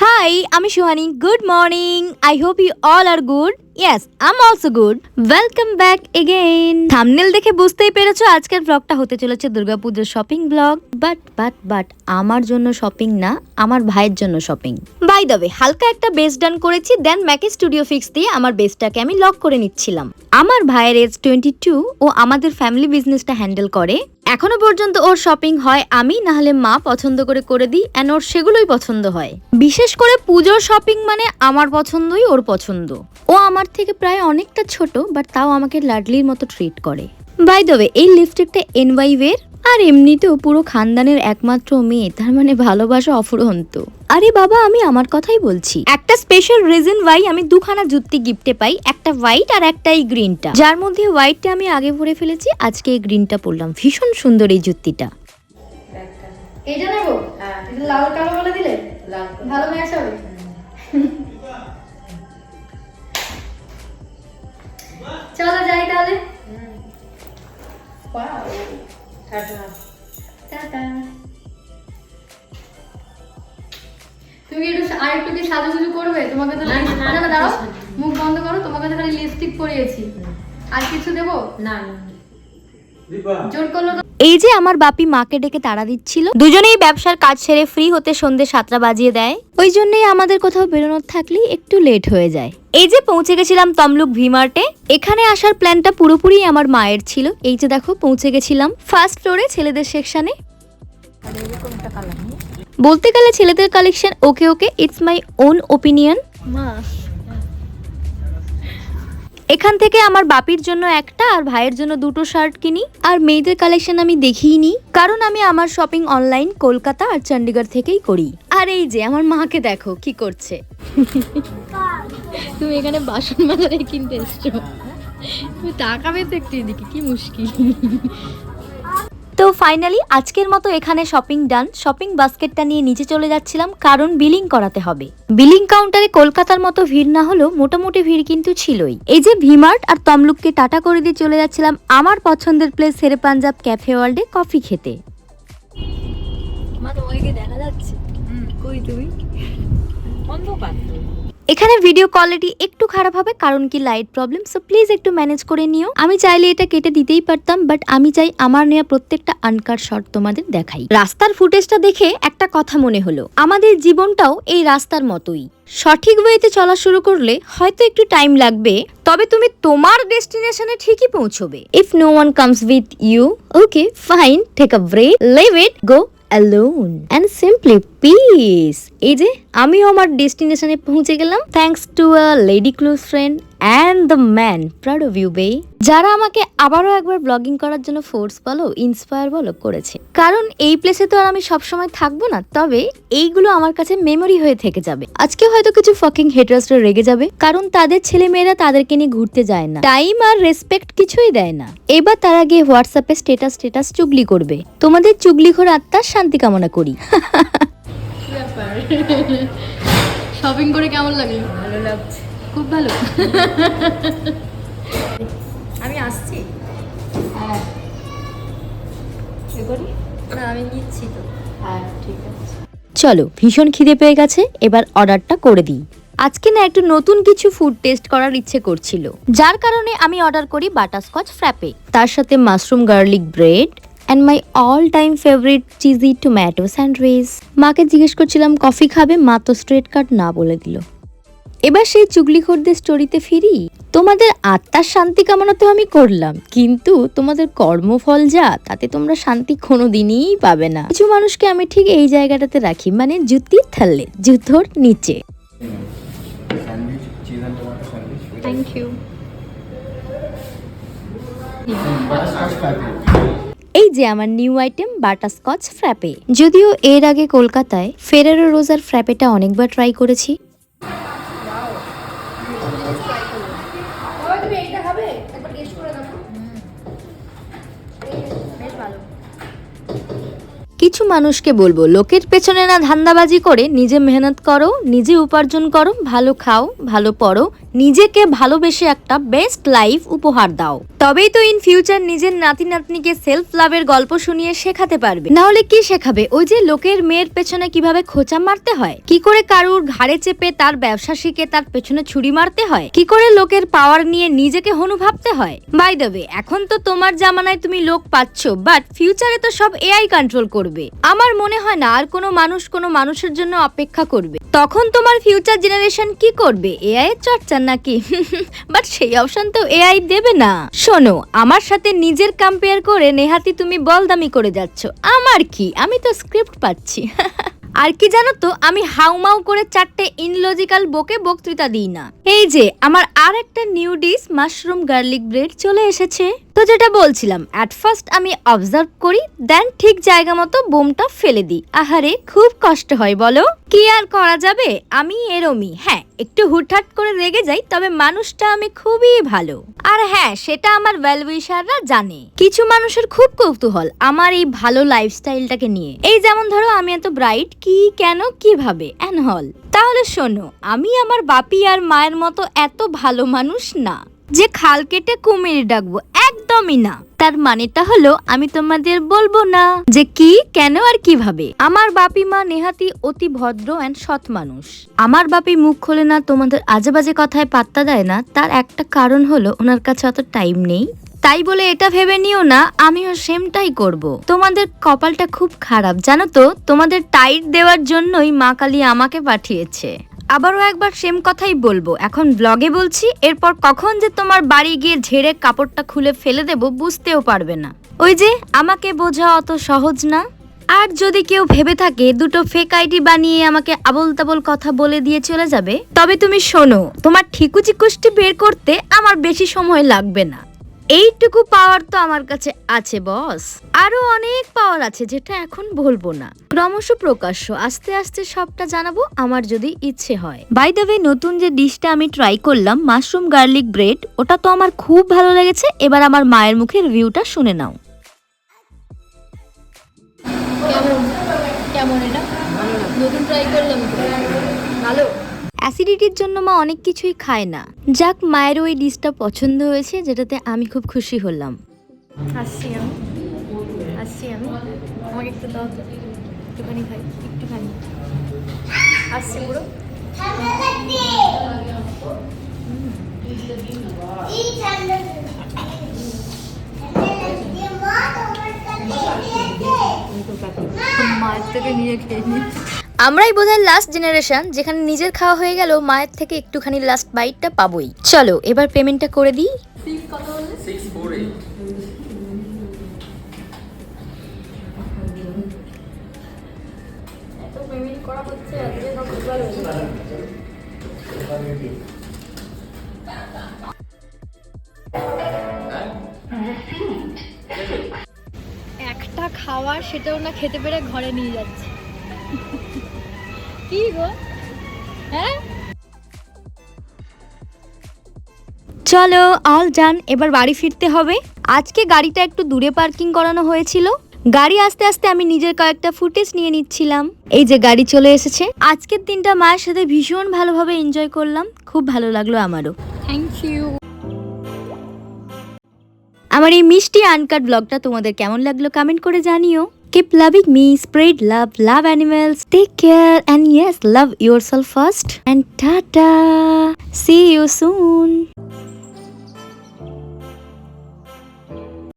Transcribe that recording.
Hi, আমি Suhani. Good morning. I hope you all are good. Yes, I'm also good. Welcome back again. Thumbnail দেখে বুঝতেই পেরেছো আজকের ব্লগটা হতে চলেছে দুর্গাপূজার শপিং ব্লগ। বাট আমার জন্য শপিং না, আমার ভাইয়ের জন্য শপিং। বাই দ্য ওয়ে, হালকা একটা বেস ডান করেছি, দেন ম্যাকে স্টুডিও ফিক্স দিয়ে আমার বেসটাকে আমি লক করে নিচ্ছিলাম। আমার ভাইয়ের এজ 22 ও আমাদের ফ্যামিলি বিজনেসটা হ্যান্ডেল করে। এখনো পর্যন্ত ওর শপিং হয় আমি না হলে মা পছন্দ করে দিই, এন্ড ওর সেগুলোই পছন্দ হয়। বিশেষ করে পুজোর শপিং মানে আমার পছন্দই ওর পছন্দ। ও আমার থেকে প্রায় অনেকটা ছোট, বাট তাও আমাকে লাডলির মতো ট্রিট করে। বাই দ্য ওয়ে, এই লিপস্টিকটা এনওয়াইভের, আর এমনিতেও পুরো খানদানের একমাত্র মেয়ে, তার মানে ভালোবাসা অফুরন্ত। আরে বাবা, আমি আমার কথাই বলছি। একটা স্পেশাল রিজন ওয়াই আমি দুখানা জুতি গিফটে পাই, একটা হোয়াইট আর একটা এই গ্রিনটা, যার মধ্যে হোয়াইটটা আমি আগে পরে ফেলেছি, আজকে এই গ্রিনটা পরলাম। ভীষণ সুন্দর এই জুতিটা। এইটা নেব? হ্যাঁ, এটা লাল কালো বলে দিলে লাল ভালো ম্যাচ হবে। চলো যাই তাহলে। Wow, tata tata. তুমি একটু কি সাজুগুজু করবে? তোমাকে তো না দাঁড়াও, মুখ বন্ধ করো। তোমাকে তো খালি লিপস্টিক পরিয়েছি, আর কিছু দেবো না? জোর করলো। এই যে আমার বাপি মাকে ডেকে তাড়া দিচ্ছিল, দুজনেই ব্যবসার কাজ সেরে ফ্রি হতে সন্ধ্যে 7টা বাজিয়ে দেয়। ওই জন্যই আমাদের কোথাও বেরোনোর থাকলেই একটু লেট হয়ে যায়। এই যে পৌঁছে গেছিলাম তমলুক ভিমার্টে। এখানে আসার প্ল্যানটা পুরোপুরি আমার মায়ের ছিল। এই যে দেখো পৌঁছে গেছিলাম ফার্স্ট ফ্লোরে ছেলেদের সেকশনে। বলতে গেলে ছেলেদের collection okay, it's my own opinion. এখান থেকে আমার বাপির জন্য একটা আর ভাইয়ের জন্য দুটো শার্ট কিনি। আর মেয়েদের কালেকশন আমি দেখিই নি, কারণ আমি আমার শপিং অনলাইন কলকাতা আর চণ্ডীগড় থেকেই করি। আর এই যে আমার মাকে দেখো কি করছে। তুমি এখানে বাসন বাজারে কিনতে এসছো, তুমি টাকা পেতে একটু এদিকে, কি মুশকিল। তো ফাইনালি আজকের মতো এখানে শপিং ডান। শপিং বাস্কেটটা নিয়ে নিচে চলে যাচ্ছিলাম, কারণ বিলিং করাতে হবে। বিলিং কাউন্টারে কলকাতার মতো ভিড় না হলেও মোটামুটি ভিড় কিন্তু ছিলই। এই যে ভিমার্ট আর তমলুককে টাটা করে দিয়ে চলে যাচ্ছিলাম আমার পছন্দের প্লেস শেরে পাঞ্জাব ক্যাফে ওয়ার্ল্ডে কফি খেতে। দেখা যাচ্ছে কই তুমি? এখানে ভিডিও কোয়ালিটি একটু খারাপ হবে, কারণ কি লাইট প্রবলেম, সো প্লিজ একটু ম্যানেজ করে নিও। আমি চাইলে এটা কেটে দিতেই পারতাম, বাট আমি চাই আমার নেওয়া প্রত্যেকটা আনকাট শট তোমাদের দেখাই। রাস্তার ফুটেজটা দেখে একটা কথা মনে হলো, আমাদের জীবনটাও এই রাস্তার মতোই। সঠিক ওয়েতে চলা শুরু করলে হয়তো একটু টাইম লাগবে, তবে তুমি তোমার ডেস্টিনেশনে ঠিকই পৌঁছবে। If no one comes with you, okay fine, take a break, leave it, go alone and simply peace. এই যে আমিও আমার ডেস্টিনেশনে পৌঁছে গেলাম, thanks to a lady close friend and the man, proud of you babe, যারা আমাকে আবারও একবার ব্লগিং করার জন্য ফোর্স বলো, ইন্সপায়ার বলো করেছে। কারণ এই প্লেসে তো আর আমি সবসময় থাকবো না, তবে এইগুলো আমার কাছে মেমোরি হয়ে থেকে যাবে। আজকে হয়তো কিছু ফাকিং হেটার্সরা রেগে যাবে, কারণ তাদের ছেলে মেয়েরা তাদেরকে নিয়ে ঘুরতে যায় না, টাইম আর রেসপেক্ট কিছুই দেয় না। এবার তারা গিয়ে হোয়াটসঅ্যাপে স্টেটাস চুগলি করবে। তোমাদের চুগলিখোর আত্মার শান্তি কামনা করি। শপিং করে কেমন লাগলো? ভালো লাগছে, খুব ভালো। আমি আসছি। হ্যাঁ, না আমি নিচ্ছি তো। হ্যাঁ ঠিক আছে। চলো, ভীষণ খিদে পেয়ে গেছে, এবার অর্ডারটা করে দিই। আজকে না একটু নতুন কিছু ফুড টেস্ট করার ইচ্ছে করছিল, যার কারণে আমি অর্ডার করি বাটারস্কচ ফ্র্যাপে, তার সাথে mushroom garlic bread and my all time favorite cheesy tomato sandwich. মাকে জিজ্ঞেস করছিলাম কফি খাবে, মা তো স্ট্রেট কাট না বলে দিল। এবার সেই চুগলিখোরদের স্টোরিতে ফিরি। তোমাদের আত্মার শান্তি কামনা তো আমি করলাম, কিন্তু তোমাদের কর্মফল যা, তাতে তোমরা শান্তি কোনোদিনই পাবে না। কিছু মানুষকে আমি ঠিক এই জায়গাটাতে রাখি, মানে জুতির থালে, জুতোর নিচে। Thank you. এই যে আমার নিউ আইটেম বাটারস্কচ ফ্র্যাপে। যদিও এর আগে কলকাতায় ফেরারো রোজার ফ্র্যাপেটা অনেকবার ট্রাই করেছি, কিছু মানুষকে বলবো লোকের পেছনে না ধান্দাবাজি করে নিজে মেহনত করো, নিজে উপার্জন করো, ভালো খাও, ভালো পড়ো, নিজেকে ভালোবেসে একটা বেস্ট লাইফ উপহার দাও। তবেই তো ইন ফিউচার নিজের নাতি নাতনিকে সেলফ লাভের গল্প শুনিয়ে শেখাতে পারবে। না হলে কি শেখাবে? ওই যে লোকের মেয়ের পেছনে কিভাবে খোঁচা মারতে হয়, কি করে কারুর ঘাড়ে চেপে তার ব্যবসা শিখে তার পেছনে ছুরি মারতে হয়, কি করে লোকের পাওয়ার নিয়ে নিজেকে হনু ভাবতে হয়। বাই দ্য ওয়ে, এখন তো তোমার জামানায় তুমি লোক পাচ্ছ, বাট ফিউচারে তো সব এআই কন্ট্রোল করবে। আমার মনে হয় না আর কোনো মানুষ কোনো মানুষের জন্য অপেক্ষা করবে। তখন তোমার ফিউচার জেনারেশন কি করবে? এআই এর চর্চা নাকি? বাট সেই অপশন তো এআই দেবে না। শোনো, আমার সাথে নিজের কম্পেয়ার করে নেহাতি তুমি বলদামি করে যাচ্ছ। আমার কি, আমি তো স্ক্রিপ্ট পাচ্ছি। আর কি জানো তো, আমি হাউমাউ করে 4টে ইনলজিক্যাল বকে বক্তৃতা দিই না। এই যে আমার আর একটা new dish mushroom garlic bread চলে এসেছে। তো যেটা বলছিলাম, অ্যাট ফার্স্ট আমি অবজার্ভ করি, দেন ঠিক জায়গা মতো বোমটা ফেলে দিই। আহারে খুব কষ্ট হয় বলো, কি আর করা যাবে, আমি এরমই। হ্যাঁ, একটু হুটহাট করে রেগে যাই, তবে মানুষটা আমি খুবই ভালো। আর হ্যাঁ, সেটা আমার ওয়েলউইশাররা জানে। কিছু মানুষের খুব কৌতূহল আমার এই ভালো লাইফস্টাইলটাকে নিয়ে। এই যেমন ধরো, আমি এত ব্রাইট কি, কেন, কিভাবে অ্যান্ড হল। তাহলে শোনো, আমি আমার বাপি আর মায়ের মতো এত ভালো মানুষ না যে খাল কেটে কুমির ডাকবো, একদমই না। তার মানেটা হলো আমি তোমাদের বলবো না যে কি, কেন আর কিভাবে। আমার বাপি মা নেহাতি অতি ভদ্র অ্যান্ড সৎ মানুষ। আমার বাপি মুখ খোলে না, তোমাদের আজে বাজে কথায় পাত্তা দেয় না। তার একটা কারণ হলো ওনার কাছে অত টাইম নেই। তাই বলে এটা ভেবে নিও না আমিও সেমটাই করব। তোমাদের কপালটা খুব খারাপ জানো তো, তোমাদের টাইট দেওয়ার জন্যই মা কালী আমাকে পাঠিয়েছে। আবারও একবার সেম কথাই বলবো, এখন ব্লগে বলছি, এরপর কখন যে তোমার বাড়ি গিয়ে ঝেড়ে কাপড়টা খুলে ফেলে দেব বুঝতেও পারবে না। ওই যে আমাকে বোঝা অত সহজ না। আর যদি কেউ ভেবে থাকে দুটো ফেক আইডি বানিয়ে আমাকে আবল তাবল কথা বলে দিয়ে চলে যাবে, তবে তুমি শোনো, তোমার ঠিকুচি কুষ্টি বের করতে আমার বেশি সময় লাগবে না। এইটুকু পাওয়ার তো আমার কাছে আছে বস। আরো অনেক পাওয়ার আছে যেটা এখন বলবো না, ক্রমশ প্রকাশ্য আস্তে আস্তে সবটা জানাবো আমার যদি ইচ্ছে হয়। বাই দ্য ওয়ে, নতুন যে ডিশটা আমি ট্রাই করলাম মাশরুম গার্লিক ব্রেড, ওটা তো আমার খুব ভালো লেগেছে। এবার আমার মায়ের মুখে রিভিউটা শুনে নাও। কেমন এটা? নতুন ট্রাই করলাম, ভালো। অ্যাসিডিটির জন্য মা অনেক কিছুই খায় না। যাক, মায়ের ওই ডিশটা পছন্দ হয়েছে, যেটাতে আমি খুব খুশি হলাম। আসছি আমি আমাকে একটু দাও তো, একটুখানি খাই, একটুখানি আসছি পুরো। মায়ের থেকে নিয়ে খেয়ে নি। আমরাই বোধহয় লাস্ট জেনারেশন যেখানে নিজের খাওয়া হয়ে গেল মায়ের থেকে একটুখানি লাস্ট বাইটটা পাবোই। চলো এবার পেমেন্টটা করে দিই। একটা খাওয়ার সেটাও না খেতে পেরে ঘরে নিয়ে যাচ্ছে। কি গো, হ্যাঁ? চলো অল ডান, এবার বাড়ি ফিরতে হবে। আজকে গাড়িটা একটু দূরে পার্কিং করানো হয়েছিল। গাড়ি আস্তে আস্তে আমি নিজের কয়েকটা ফুটেজ নিয়ে নিচ্ছিলাম। এই যে গাড়ি চলে এসেছে। আজকের দিনটা মায়ের সাথে ভীষণ ভালোভাবে এনজয় করলাম, খুব ভালো লাগলো আমারও। Thank you. আমার এই মিষ্টি আনকাট ব্লগটা তোমাদের কেমন লাগলো কমেন্ট করে জানিও। Keep loving me, spread love, love animals, take care, and yes, love yourself first. And ta-ta! See you soon!